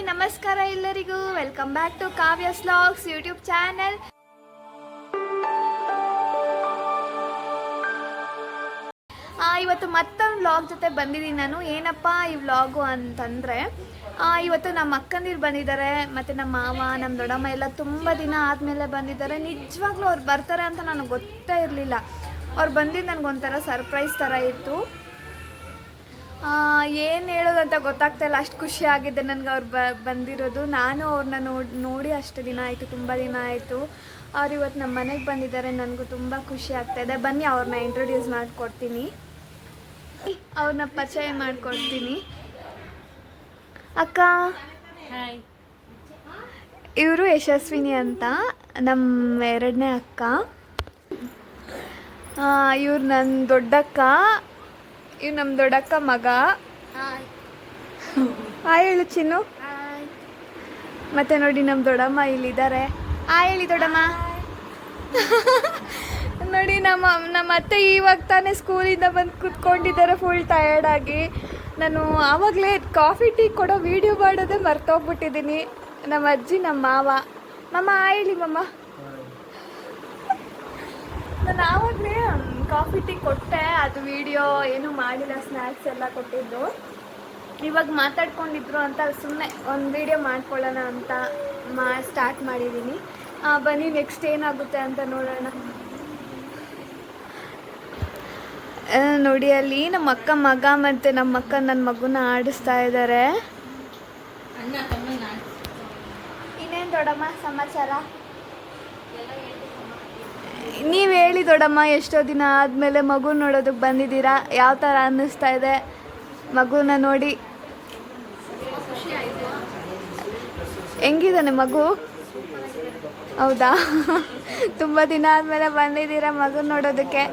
ನಮಸ್ಕಾರ ಎಲ್ಲರಿಗೂ. Welcome back to Kavya's vlogs YouTube channel. ಇವತ್ತು ಮತ್ತೊಂದು ವ್ಲಾಗ್ ಜೊತೆ ಬಂದಿದ್ದೀನಿ ನಾನು. ಏನಪ್ಪ ಈ ವ್ಲಾಗು ಅಂತಂದರೆ, ಇವತ್ತು ನಮ್ಮ ಅಕ್ಕಂದಿರು ಬಂದಿದ್ದಾರೆ ಮತ್ತು ನಮ್ಮ ಮಾವ, ನಮ್ಮ ದೊಡ್ಡಮ್ಮ ಎಲ್ಲ ತುಂಬ ದಿನ ಆದಮೇಲೆ ಬಂದಿದ್ದಾರೆ. ನಿಜವಾಗ್ಲೂ ಅವ್ರು ಬರ್ತಾರೆ ಅಂತ ನನಗೆ ಗೊತ್ತೇ ಇರಲಿಲ್ಲ. ಅವ್ರು ಬಂದಿದ್ದು ನನಗೊಂಥರ ಸರ್ಪ್ರೈಸ್ ಥರ ಇತ್ತು. ಏನು ಹೇಳೋದಂತ ಗೊತ್ತಾಗ್ತಾಯಿಲ್ಲ, ಅಷ್ಟು ಖುಷಿ ಆಗಿದೆ ನನಗೆ ಅವ್ರು ಬಂದಿರೋದು. ನಾನು ಅವ್ರನ್ನ ನೋಡಿ ಅಷ್ಟು ದಿನ ಆಯಿತು, ತುಂಬ ದಿನ ಆಯಿತು. ಅವ್ರು ಇವತ್ತು ನಮ್ಮ ಮನೆಗೆ ಬಂದಿದ್ದಾರೆ. ನನಗೂ ತುಂಬ ಖುಷಿ ಆಗ್ತಾಯಿದೆ. ಬನ್ನಿ ಅವ್ರನ್ನ ಇಂಟ್ರೊಡ್ಯೂಸ್ ಮಾಡಿಕೊಡ್ತೀನಿ, ಅವ್ರನ್ನ ಪರಿಚಯ ಮಾಡಿಕೊಡ್ತೀನಿ. ಅಕ್ಕ, ಹಾಯ್. ಇವರು ಯಶಸ್ವಿನಿ ಅಂತ, ನಮ್ಮ ಎರಡನೇ ಅಕ್ಕ. ಇವ್ರು ನನ್ನ ದೊಡ್ಡಕ್ಕ, ಇವ್ ನಮ್ಮ ದೊಡ್ಡಕ್ಕ ಮಗ. ಹಾಯ್ ಹೇಳು ಚಿನ್ನು. ಮತ್ತೆ ನೋಡಿ ನಮ್ಮ ದೊಡ್ಡಮ್ಮ ಇಲ್ಲಿದ್ದಾರೆ. ಹಾಯ್ ಹೇಳಿ ದೊಡ್ಡಮ್ಮ. ನೋಡಿ ನಮ್ಮ ಅತ್ತೆ ಇವಾಗ ತಾನೇ ಸ್ಕೂಲಿಂದ ಬಂದು ಕೂತ್ಕೊಂಡಿದ್ದಾರೆ ಫುಲ್ ಟಯರ್ಡಾಗಿ. ನಾನು ಆವಾಗಲೇ ಕಾಫಿ ಟೀ ಕೊಡೋ ವಿಡಿಯೋ ಮಾಡೋದೇ ಮರ್ತೋಗ್ಬಿಟ್ಟಿದ್ದೀನಿ. ನಮ್ಮ ಅಜ್ಜಿ, ನಮ್ಮ ಮಾವ. ಹಾಯ್ ಹೇಳಿ ಮಮ್ಮ. ನಾನು ಆವಾಗಲೇ ಕಾಫಿ ಟೀ ಕೊಟ್ಟೆ, ಅದು ವಿಡಿಯೋ ಏನೂ ಮಾಡಿಲ್ಲ, ಸ್ನ್ಯಾಕ್ಸ್ ಎಲ್ಲ ಕೊಟ್ಟಿದ್ದು. ಇವಾಗ ಮಾತಾಡ್ಕೊಂಡಿದ್ರು ಅಂತ ಸುಮ್ಮನೆ ಒಂದು ವಿಡಿಯೋ ಮಾಡ್ಕೊಳ್ಳೋಣ ಅಂತ ಸ್ಟಾರ್ಟ್ ಮಾಡಿದ್ದೀನಿ. ಬನ್ನಿ ನೆಕ್ಸ್ಟ್ ಏನಾಗುತ್ತೆ ಅಂತ ನೋಡೋಣ. ನೋಡಿ ಅಲ್ಲಿ ನಮ್ಮ ಅಕ್ಕ ಮಗ ಮತ್ತು ನಮ್ಮ ಅಕ್ಕ ನನ್ನ ಮಗುನ ಆಡಿಸ್ತಾ ಇದ್ದಾರೆ. ಇನ್ನೇನು ದೊಡ್ಡಮ್ಮ ಸಮಾಚಾರ? ನೀವು ಹೇಳಿ ದೊಡ್ಡಮ್ಮ, ಎಷ್ಟೋ ದಿನ ಆದಮೇಲೆ ಮಗು ನೋಡೋದಕ್ಕೆ ಬಂದಿದ್ದೀರಾ, ಯಾವ ಥರ ಅನ್ನಿಸ್ತಾ ಇದೆ ಮಗುನ ನೋಡಿ? ಹೆಂಗಿದ್ದಾನೆ ಮಗು? ಹೌದಾ? ತುಂಬ ದಿನ ಆದಮೇಲೆ ಬಂದಿದ್ದೀರಾ ಮಗು ನೋಡೋದಕ್ಕೆ.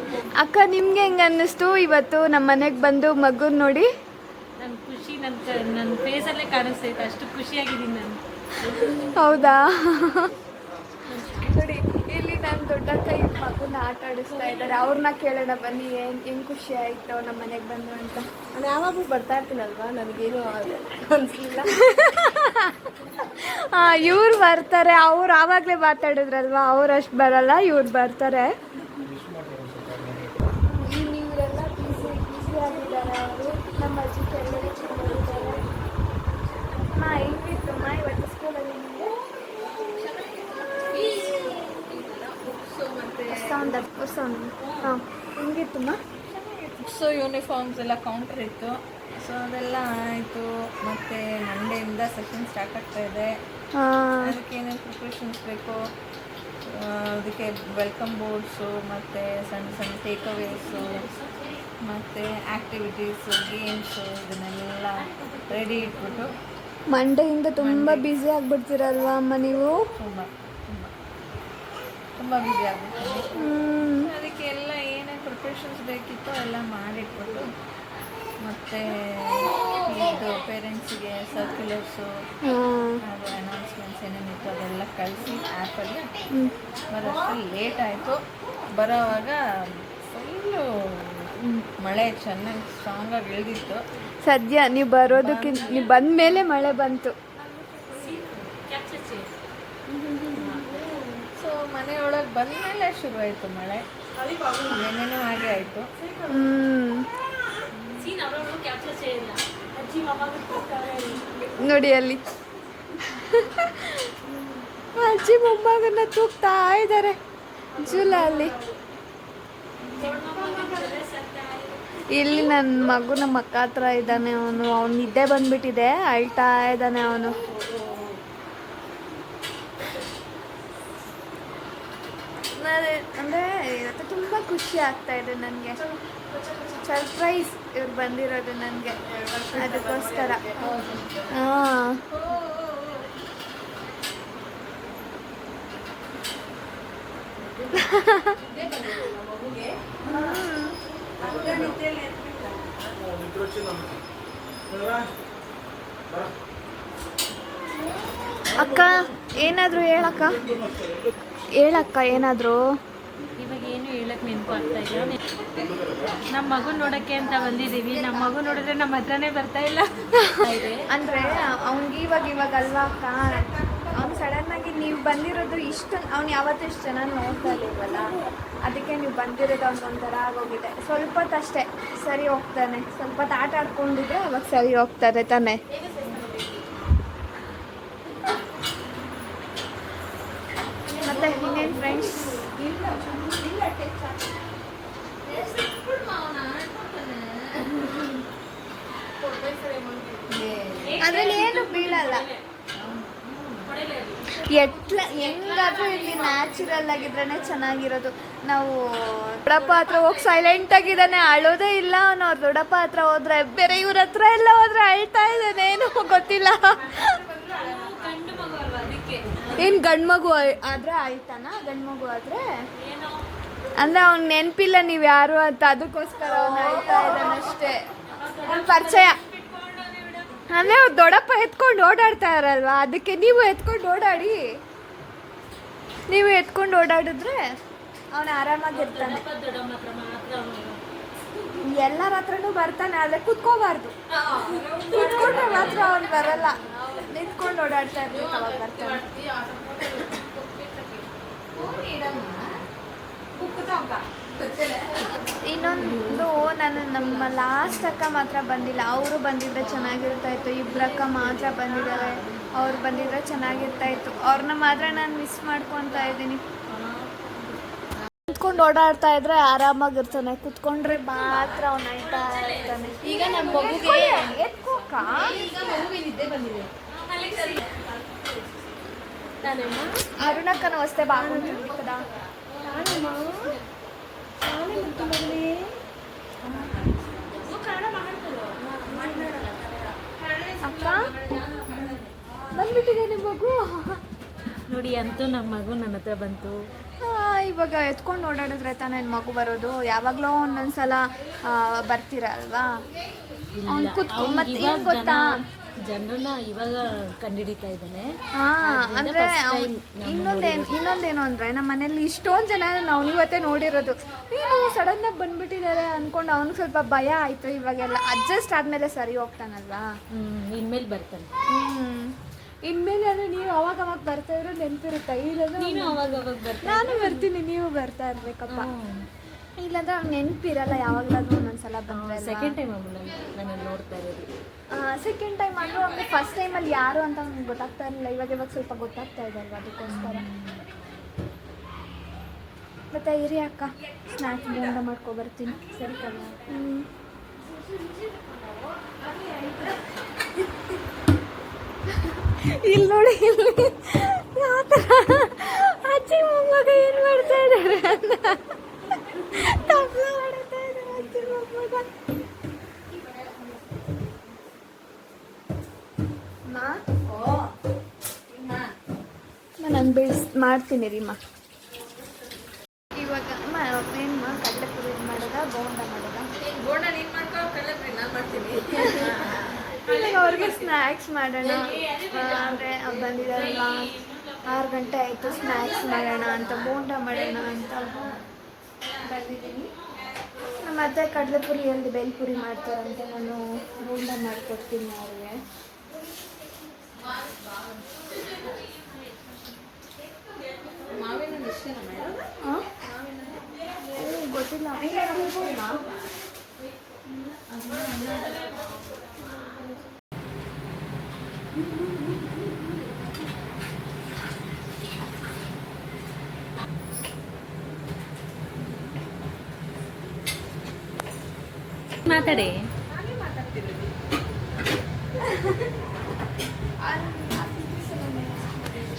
ಅಕ್ಕ, ನಿಮ್ಗೆ ಹೆಂಗೆ ಅನ್ನಿಸ್ತು ಇವತ್ತು ನಮ್ಮ ಮನೆಗೆ ಬಂದು ಮಗುನ ನೋಡಿ? ನನ್ನ ಖುಷಿ ನನ್ನ ಫೇಸಲ್ಲೇ ಕಾಣಿಸ್ತೈತೆ, ಅಷ್ಟು ಖುಷಿಯಾಗಿದ್ದೀನಿ ನಾನು. ಹೌದಾ? ನೋಡಿ ಇಲ್ಲಿ ನನ್ನ ದೊಡ್ಡಕ್ಕ ಈ ಮಗುನ ಆಟ ಆಡಿಸ್ತಾ ಇದ್ದಾರೆ. ಅವ್ರನ್ನ ಕೇಳೋಣ ಬನ್ನಿ, ಹೆಂಗೆ ಖುಷಿ ಆಯಿತು ನಮ್ಮ ಮನೆಗೆ ಬಂದು ಅಂತ. ನಾನು ಯಾವಾಗಲೂ ಬರ್ತಾ ಇರ್ತೀನಲ್ವಾ, ನನಗೇನು ಅನಿಸ್ಲಿಲ್ಲ. ಇವ್ರು ಬರ್ತಾರೆ, ಅವ್ರು ಆವಾಗಲೇ ಮಾತಾಡಿದ್ರಲ್ವ, ಅವ್ರು ಅಷ್ಟು ಬರಲ್ಲ, ಇವ್ರು ಬರ್ತಾರೆ. ಇವರೆಲ್ಲ ಬಿಸಿ ಆಗಿದ್ದಾರೆ. ಅವರು ನಮ್ಮ ಅಜ್ಜಿ ಎಲ್ಲರೂ ಚೆನ್ನಾಗಿದ್ದಾರೆ. ಹೆಂಗಿತ್ತು ಇವತ್ತು ಸ್ಕೂಲಲ್ಲಿ ನಿಮಗೆ? ಹಾಂ, ಹೆಂಗಿತ್ತಮ್ಮ? ಸೊ ಯೂನಿಫಾರ್ಮ್ಸ್ ಎಲ್ಲ ಕೌಂಟರ್ ಇತ್ತು, ಸೊ ಅದೆಲ್ಲ ಆಯಿತು. ಮತ್ತು ಮಂಡೆಯಿಂದ ಸೆಷನ್ ಸ್ಟಾರ್ಟ್ ಆಗ್ತಾ ಇದೆ. ಅದಕ್ಕೆ ಏನೇನು ಪ್ರಿಪ್ರೇಷನ್ಸ್ ಬೇಕು, ಅದಕ್ಕೆ ವೆಲ್ಕಮ್ ಬೋರ್ಡ್ಸು ಮತ್ತು ಸಣ್ಣ ಸಣ್ಣ ಟೇಕ್ ಅವೇಸು ಮತ್ತು ಆ್ಯಕ್ಟಿವಿಟೀಸು, ಗೇಮ್ಸು, ಇದನ್ನೆಲ್ಲ ರೆಡಿ ಇಟ್ಬಿಟ್ಟು ಮಂಡೆಯಿಂದ ತುಂಬ ಬ್ಯುಸಿ ಆಗಿಬಿಡ್ತೀರಲ್ವ ಅಮ್ಮ ನೀವು? ತುಂಬ ಬ್ಯುಸಿ ಆಗ್ಬಿಡ್ತೀನಿ. ಅದಕ್ಕೆ ಎಲ್ಲ ಏನೇನು ಪ್ರಿಪ್ರೇಷನ್ಸ್ ಬೇಕಿತ್ತು ಎಲ್ಲ ಮಾಡಿಟ್ಬಿಟ್ಟು, ಮತ್ತು ಇದು ಪೇರೆಂಟ್ಸಿಗೆ ಸರ್ಕ್ಯುಲರ್ಸು, ಅದು ಅನೌನ್ಸ್ಮೆಂಟ್ಸ್ ಏನೇನಿತ್ತು ಅದೆಲ್ಲ ಕಳಿಸಿ ಆ್ಯಪಲ್ಲಿ ಬರೋಷ್ಟು ಲೇಟ್ ಆಯಿತು. ಬರೋವಾಗ ಫುಲ್ಲು ಮಳೆ ಚೆನ್ನಾಗಿ ಸ್ಟ್ರಾಂಗಾಗಿ ಇಳಿದಿತ್ತು. ಸದ್ಯ ನೀವು ಬರೋದಕ್ಕಿಂತ ನೀವು ಬಂದ ಮೇಲೆ ಮಳೆ ಬಂತು. ಸೊ ಮನೆಯೊಳಗೆ ಬಂದಮೇಲೆ ಶುರು ಆಯಿತು ಮಳೆ. ಏನೇನೋ ಹಾಗೆ ಆಯಿತು. ನೋಡಿ ಅಲ್ಲಿ ಅಜ್ಜಿ ಮೊಮ್ಮಗನ್ನ ತೂಗ್ತಾ ಇದ್ದಾರೆ ಜೂಲಲ್ಲಿ. ಇಲ್ಲಿ ನನ್ನ ಮಗು ನಮ್ಮ ಅಕ್ಕ ಹತ್ರ ಇದ್ದಾನೆ. ಅವನು ನಿದ್ದೆ ಬಂದ್ಬಿಟ್ಟಿದೆ, ಅಳ್ತಾ ಇದ್ದಾನೆ ಅವನು. ಅಂದರೆ ಇವತ್ತು ತುಂಬ ಖುಷಿ ಆಗ್ತಾ ಇದೆ ನನಗೆ. ಸರ್ಪ್ರೈಸ್ ಇವ್ರು ಬಂದಿರೋದು ನನಗೆ, ಅದಕ್ಕೋಸ್ಕರ. ಹಾಂ, ಅಕ್ಕ ಏನಾದರೂ ಹೇಳಕ್ಕ ಏನಾದರೂ? ಇವಾಗ ಏನು ಹೇಳಕ್ಕೆ ಆಗ್ತಾ ಇಲ್ಲ. ನಮ್ಮ ಮಗು ನೋಡೋಕ್ಕೆ ಅಂತ ಬಂದಿದ್ದೀವಿ. ನಮ್ಮ ಮಗು ನೋಡಿದ್ರೆ ನಮ್ಮ ಹತ್ರನೇ ಬರ್ತಾ ಇಲ್ಲ. ಅಂದರೆ ಅವ್ನಿಗೆ ಇವಾಗ ಅಲ್ವಾ ಅಕ್ಕ, ಅವ್ನು ಸಡನ್ನಾಗಿ ನೀವು ಬಂದಿರೋದು ಅವ್ನು ಯಾವತ್ತೂ ಇಷ್ಟು ಚೆನ್ನಾಗಿ ನೋಡ್ತಾ ಇಲ್ವಲ್ಲ, ಅದಕ್ಕೆ ನೀವು ಬಂದಿರೋದು ಅವ್ನಿಗೊಂಥರ ಆಗೋಗಿದೆ. ಸ್ವಲ್ಪ ಹೊತ್ತಷ್ಟೇ ಸರಿ ಹೋಗ್ತಾನೆ, ಸ್ವಲ್ಪ ಹೊತ್ತು ಆಟ ಆಡ್ಕೊಂಡಿದ್ರೆ ಅವಾಗ ಸರಿ ಹೋಗ್ತದೆ ತಾನೆ. ಮತ್ತೆ ಇನ್ನೇನು ಫ್ರೆಂಡ್ಸ್, ಅದ್ರಲ್ಲಿ ಏನು ಬೀಳಲ್ಲ. ಹೆಂಗಾದ್ರೂ ಇಲ್ಲಿ ನ್ಯಾಚುರಲ್ ಆಗಿದ್ರೇ ಚೆನ್ನಾಗಿರೋದು. ನಾವು ದೊಡ್ಡಪ್ಪ ಹತ್ರ ಹೋಗಿ ಸೈಲೆಂಟ್ ಆಗಿದ್ದಾನೆ, ಅಳೋದೇ ಇಲ್ಲ ಅವನು. ಅವ್ರ ದೊಡ್ಡಪ್ಪ ಹತ್ರ ಹೋದ್ರೆ ಬೇರೆ ಇವ್ರ ಹತ್ರ ಎಲ್ಲ ಹೋದ್ರೆ ಅಳ್ತಾ ಇದ್ದಾನೆ, ಏನೋ ಗೊತ್ತಿಲ್ಲ. ಏನು ಗಂಡು ಮಗು ಆದ್ರೆ ಅಳ್ತಾನ? ಗಂಡು ಮಗು ಆದ್ರೆ ಅಂದ್ರೆ ಅವ್ನು ನೆನಪಿಲ್ಲ ನೀವು ಯಾರು ಅಂತ, ಅದಕ್ಕೋಸ್ಕರ ಅವ್ನು ಅಳ್ತಾ ಇದ್ದಾನಷ್ಟೇ. ಪರಿಚಯ ಅಂದರೆ ಅವ್ರು ದೊಡ್ಡಪ್ಪ ಎತ್ಕೊಂಡು ಓಡಾಡ್ತಾ ಇರಲ್ವಾ, ಅದಕ್ಕೆ ನೀವು ಎತ್ಕೊಂಡು ಓಡಾಡಿ. ನೀವು ಎತ್ಕೊಂಡು ಓಡಾಡಿದ್ರೆ ಅವನು ಆರಾಮಾಗಿರ್ತಾನೆ. ಎಲ್ಲರ ಹತ್ರನೂ ಬರ್ತಾನೆ, ಆದರೆ ಕುತ್ಕೋಬಾರ್ದು. ಕುತ್ಕೊಂಡ್ರೆ ಮಾತ್ರ ಅವ್ನು ಬರಲ್ಲ. ನಿಂತ್ಕೊಂಡು ಓಡಾಡ್ತಾ ಇರ್ಬೇಕು, ಅವಾಗ ಬರ್ತಾನೆ. ಇನ್ನೊಂದು, ನಮ್ಮ ಲಾಸ್ಟ್ ಅಕ್ಕ ಮಾತ್ರ ಬಂದಿಲ್ಲ. ಅವರು ಬಂದಿದ್ರೆ ಚೆನ್ನಾಗಿರ್ತಾ ಇತ್ತು. ಇಬ್ಬರಕ್ಕ ಮಾತ್ರ ಬಂದಿದ್ದಾರೆ, ಅವ್ರು ಬಂದಿದ್ರೆ ಚೆನ್ನಾಗಿರ್ತಾ ಇತ್ತು. ಅವ್ರನ್ನ ಮಾತ್ರ ನಾನು ಮಿಸ್ ಮಾಡ್ಕೊತಾ ಇದ್ದೀನಿ. ಕುತ್ಕೊಂಡು ಓಡಾಡ್ತಾ ಇದ್ರೆ ಆರಾಮಾಗಿರ್ತಾನೆ, ಕುತ್ಕೊಂಡ್ರೆ ಮಾತ್ರ ಅವ್ನು ಅಳ್ತಾ ಇರ್ತಾನೆ. ಈಗ ನಮ್ಮ ಮಗುಗೆ ಎತ್ಕೋಕ ನಿದ್ದೆ ಬಂದಿದೆ. ಅರುಣಕ್ಕನ ಹೊಸ್ತೆ ಬಾಕೊಂಡ್ರಿ ಕದಾ ಅಕ್ಕ ಬಂದ್ಬಿಟ್ಟಿದೆ ನಿಮ್ಮ ಮಗು ನೋಡಿ. ಅಂತೂ ನಮ್ಮ ಮಗು ನನ್ನ ಹತ್ರ ಬಂತು. ಇವಾಗ ಎತ್ಕೊಂಡು ಓಡಾಡಿದ್ರೆ ತಾನೇ ಮಗು ಬರೋದು. ಯಾವಾಗಲೂ ಒಂದೊಂದ್ಸಲ ಬರ್ತೀರ ಅಲ್ವಾ? ಅವ್ನು ಮತ್ತೆ ಏನು ಗೊತ್ತಾ, ಜನರನ್ನ ಇವಾಗ ಕಂಡುಹಿಡಿತಾ ಇದ್ದಾನೆ. ಅಂದರೆ ಇನ್ನೊಂದೇನು ಅಂದರೆ, ನಮ್ಮ ಮನೇಲಿ ಇಷ್ಟೊಂದು ಜನ ನಾವು ಇವತ್ತೇ ನೋಡಿರೋದು. ಏನು ಸಡನ್ನಾಗಿ ಬಂದ್ಬಿಟ್ಟಿದ್ದಾರೆ ಅಂದ್ಕೊಂಡು ಅವ್ನಿಗೆ ಸ್ವಲ್ಪ ಭಯ ಆಯಿತು. ಇವಾಗೆಲ್ಲ ಅಡ್ಜಸ್ಟ್ ಆದಮೇಲೆ ಸರಿ ಹೋಗ್ತಾನಲ್ವಾ, ಇನ್ಮೇಲೆ ಬರ್ತಾನೆ. ಇನ್ಮೇಲೆ ಅಂದರೆ ನೀವು ಅವಾಗ ಬರ್ತಾ ಇರೋ ನೆನಪಿರುತ್ತೆ. ನೀನು ಅವಾಗ ಬರ್ತಾ, ನಾನು ಬರ್ತೀನಿ, ನೀವು ಬರ್ತಾ ಇರ್ಬೇಕಪ್ಪ. ಇಲ್ಲಾಂದ್ರೆ ಅವ್ನು ನೆನಪಿರಲ್ಲ. ಯಾವಾಗಲಾದ್ರೂ ಒಂದೊಂದ್ಸಲ ಬಂದರೆ. ಸೆಕೆಂಡ್ ಟೈಮ್ ನಾನು ನೋಡ್ತಾ ಇರೋದು. ಸೆಕೆಂಡ್ ಟೈಮ್ ಆದರೂ ಅವ್ನಿಗೆ ಫಸ್ಟ್ ಟೈಮಲ್ಲಿ ಯಾರು ಅಂತ ಅವ್ನಿಗೆ ಗೊತ್ತಾಗ್ತಾ ಇರಲಿಲ್ಲ. ಇವಾಗ ಸ್ವಲ್ಪ ಗೊತ್ತಾಗ್ತಾ ಇದೆ ಅಲ್ವಾ, ಅದಕ್ಕೋಸ್ಕರ. ಮತ್ತೆ ಇರಿ ಅಕ್ಕ, ಸ್ನ್ಯಾಕ್ಸ್ ಬೋಂಡ ಮಾಡ್ಕೊಬರ್ತೀನಿ. ಸರಿ ಕಲ್ಲ. ಇಲ್ಲಿ ನೋಡಿ, ಇಲ್ಲಿ ಯಾವ ಥರ ಅಜ್ಜಿ ಮೊಮ್ಮಗ ಏನು ಮಾಡ್ತಾ ಇದ್ದಾರೆ ಅಂತ ತಪ್ಪಲ ಮಾಡ್ತಾ ಇದ್ದಾರೆ ಅಜ್ಜಿ ಮೊಮ್ಮಗ. ನಾನು ಮಾಡ್ತೀನಿ ರೀಮ್ಮ. ಇವಾಗ ಏನು ಕಡಲೆಪುರಿ ಮಾಡೋದ, ಬೋಂಡ ಮಾಡೋದ? ಬೋಂಡ ನೀನು ಮಾಡ್ಕೊ, ಕಡಲೆಪುರಿ ನಾನು ಮಾಡ್ತೀನಿ. ಇವಾಗ ಅವ್ರಿಗೆ ಸ್ನ್ಯಾಕ್ಸ್ ಮಾಡೋಣ ಅಂದರೆ ಬಂದಿದ್ದಾರಲ್ಲ, 6 ಗಂಟೆ ಆಯಿತು. ಸ್ನ್ಯಾಕ್ಸ್ ಮಾಡೋಣ ಅಂತ, ಬೋಂಡ ಮಾಡೋಣ ಅಂತ ಬಂದಿದ್ದೀನಿ. ನಮ್ಮ ಅತ್ತೆ ಕಡಲೆಪುರಿ ಅಲ್ಲಿ ಬೇಲ್ಪುರಿ ಮಾಡ್ತಾರಂತೆ, ನಾನು ಬೋಂಡ ಮಾಡಿಕೊಡ್ತೀನಿ ಅವ್ರಿಗೆ. ಮಾವಿನ ಇಷ್ಟೇನಾ ಮೇಡಮ್? ಗೊತ್ತಿಲ್ಲ. ಮಾತಾಡಿ.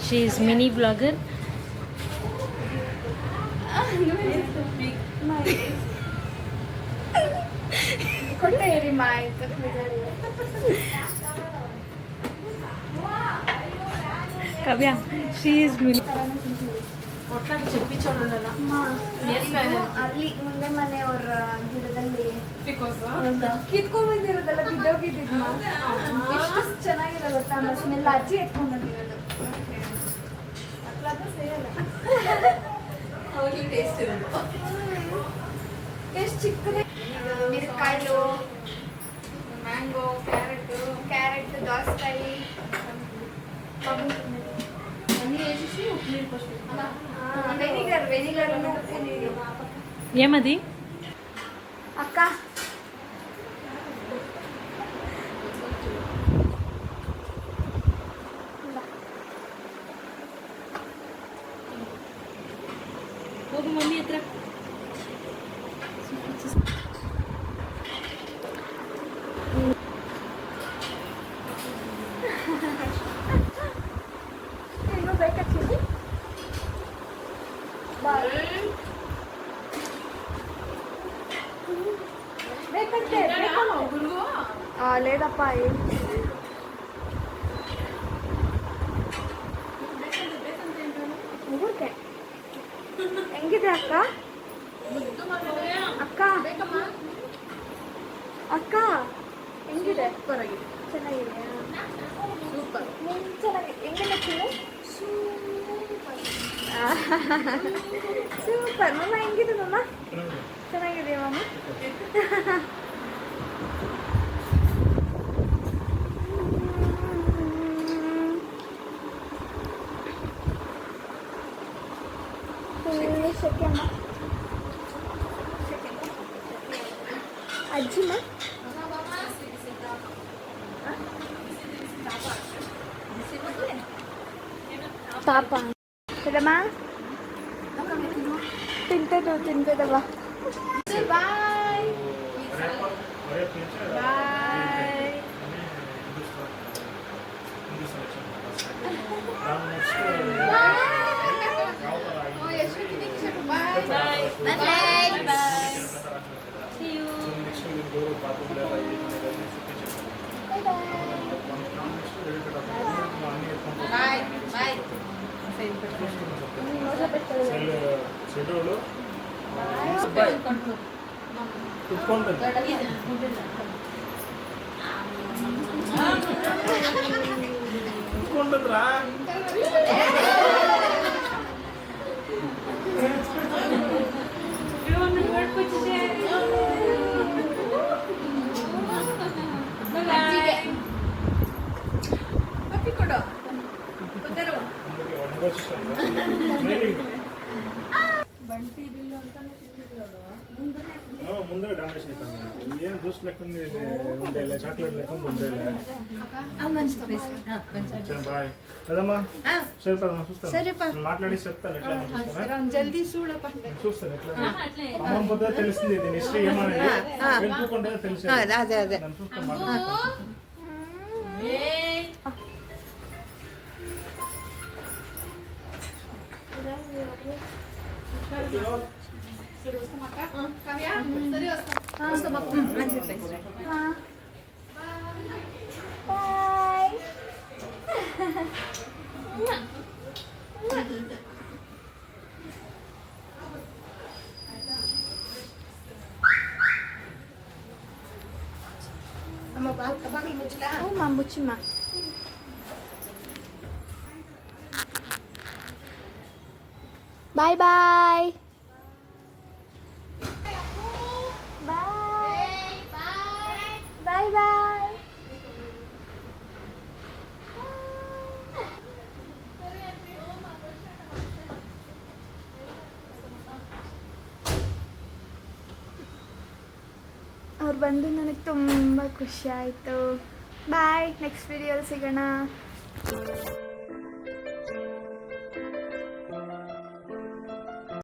She is mini vlogger. ಕೊಟ್ಟೆ ಇರಿ ಆಯ್ತು. Kavya, she is mini. ಅಲ್ಲಿ ಮುಂದೆ ಮನೆಯವ್ರ ಗಿಡದಲ್ಲಿ ಕಿತ್ಕೊಂಡ್ ಬಂದಿರೋದಲ್ಲ, ಬಿದ್ದೋಗಿದ್ದಿದ್ಮ. ಎಷ್ಟು ಚೆನ್ನಾಗಿರೋ ಗೊತ್ತಾ, ಸ್ಮೆಲ್ ಅಜ್ಜಿ ಎತ್ಕೊಂಡ್ ಬಂದಿರೋದು. ಅವಾಗಲೇ ಟೇಸ್ಟ್ ಇರೋದು. ಎಷ್ಟು ಚಿಕ್ಕದೇ ಮಿರ್ಕಾಯ್ಲು, ಮ್ಯಾಂಗೋ, ಕ್ಯಾರೆಟು, ಕ್ಯಾರೆಟ್, ದೋಸಕಾಯಿ, ವೆನಿಗರ್ ఏమది ಅಕ್ಕ. ಹೋಗು ಮಮ್ಮಿ ಹತ್ರ. ಇನ್ನೂ ಬೇಕಾ ಚಿಲ್ಲಿ? ಬೇಕಂತೆ లేదప్ప ఏం ಮುಗುರ್ಕೆ ಹೆಂಗಿದೆ ಅಕ್ಕ? ಅಕ್ಕ ಅಕ್ಕ ಹೆಂಗಿದೆ? ಚೆನ್ನಾಗಿದೆಯಾ? ಸೂಪರ್. ಚೆನ್ನಾಗಿ ಹೆಂಗೆಲ್ಲ ಚಿಲ್ಲಿ? ಸೂಪರ್ ಮಮ್ಮ. ಹೆಂಗಿದೆ ಮಮ್ಮ? ಚೆನ್ನಾಗಿದೆಯಾ ಮಮ್ಮ? ಸೆಕೆಂಡ್ ಅಜ್ಜಿನ ಪಾಪ ಇದಮ್ಮ ತಿಂತದವ. ಬಾಯ್ ಬಾಯ್. ಬಾಯ್ ಬಾಯ್. ಶೆಡ್ಯೂಲು ಕುತ್ಕೊಂಡ್ರಾ ಕಾಫಿ ಕೊಡು. ಕೂತರು. ಬಂಟಿ ಬಿಲ್ಲು ಅಂತಾನೆ ತಿಂದಿರೋದು. ಮುಂದೆ ಡಾಮಿನೇಷನ್ ಏನು ಜ್ಯೂಸ್ ಲೆಕ್ಕಂದು ಒಂದೆಲ್ಲ ಚಾಕ್ಲೇಟ್ ಲೆಕ್ಕಂದು ಒಂದೆಲ್ಲ ಬಾಯ್ ಅದಮ್ಮ సరేపా మాట్లాడి చెప్తాను ఎట్లా జల్దీ చూడపా చూస్తాను ఎట్లా అమ్మ పొద్దు తెలిసింది దీని హిస్టరీ ఏమనేది వెళ్ళుకుంటే తెలిసి అదే అదే నన్ను చూస్తాను మాట్లాడతాను ಬಾಯ್. అమ్మ బాగా ముచ్చలా మా ముచ్చిమ్మ. Bye bye bye bye. ಅವ್ರು ಬಂದು ನನಗೆ ತುಂಬ ಖುಷಿ ಆಯಿತು. ಬಾಯ್. ನೆಕ್ಸ್ಟ್ ವಿಡಿಯೋಲಿ ಸಿಗೋಣ.